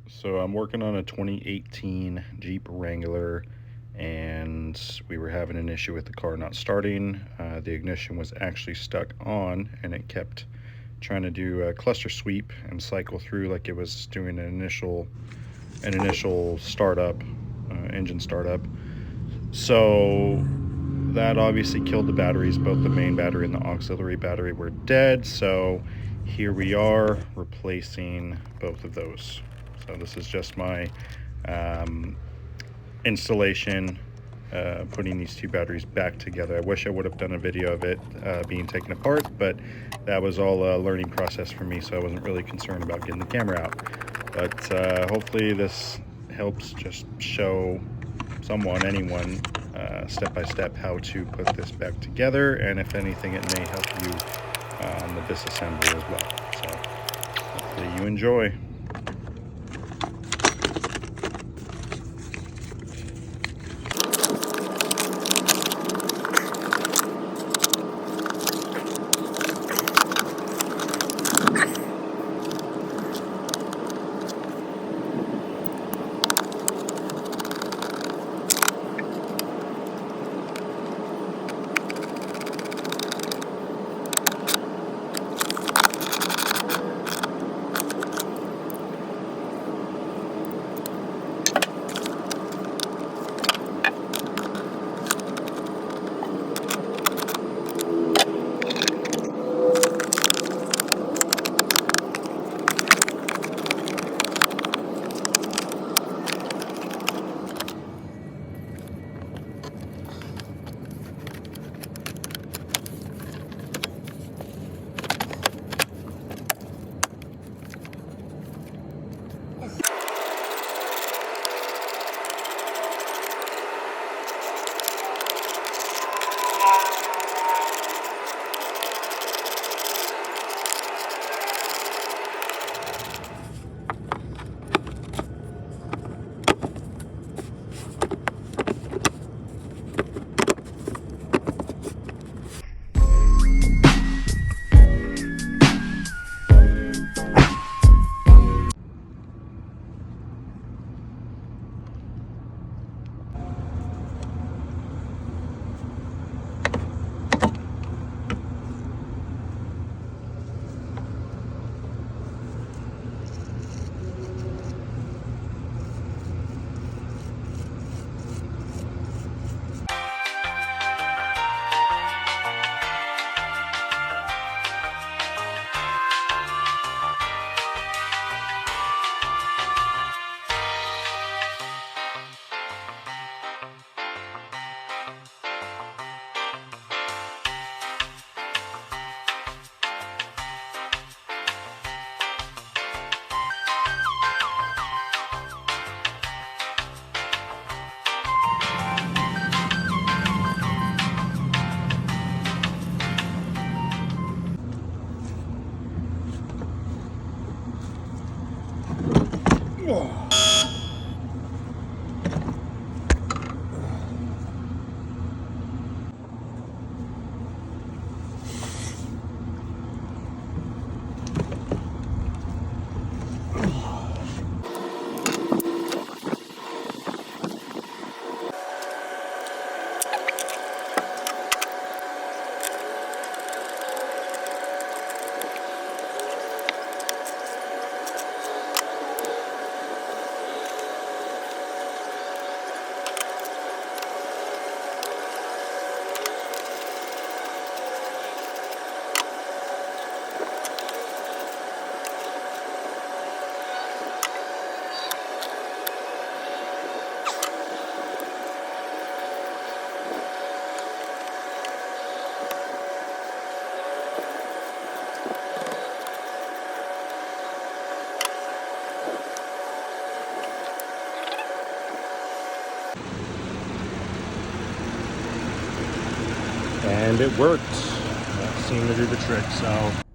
So I'm working on a 2018 Jeep Wrangler, and we were having an issue with the car not starting. The ignition was actually stuck on, and it kept trying to do a cluster sweep and cycle through like it was doing an initial startup, engine startup. So that obviously killed the batteries. Both the main battery and the auxiliary battery were dead. So here we are replacing both of those. So this is just my installation, putting these two batteries back together. I wish I would have done a video of it being taken apart, but that was all a learning process for me, so I wasn't really concerned about getting the camera out. But hopefully this helps just show anyone, step by step how to put this back together, and if anything it may help you on the disassembly as well. So hopefully you enjoy. And it worked. That seemed to do the trick. So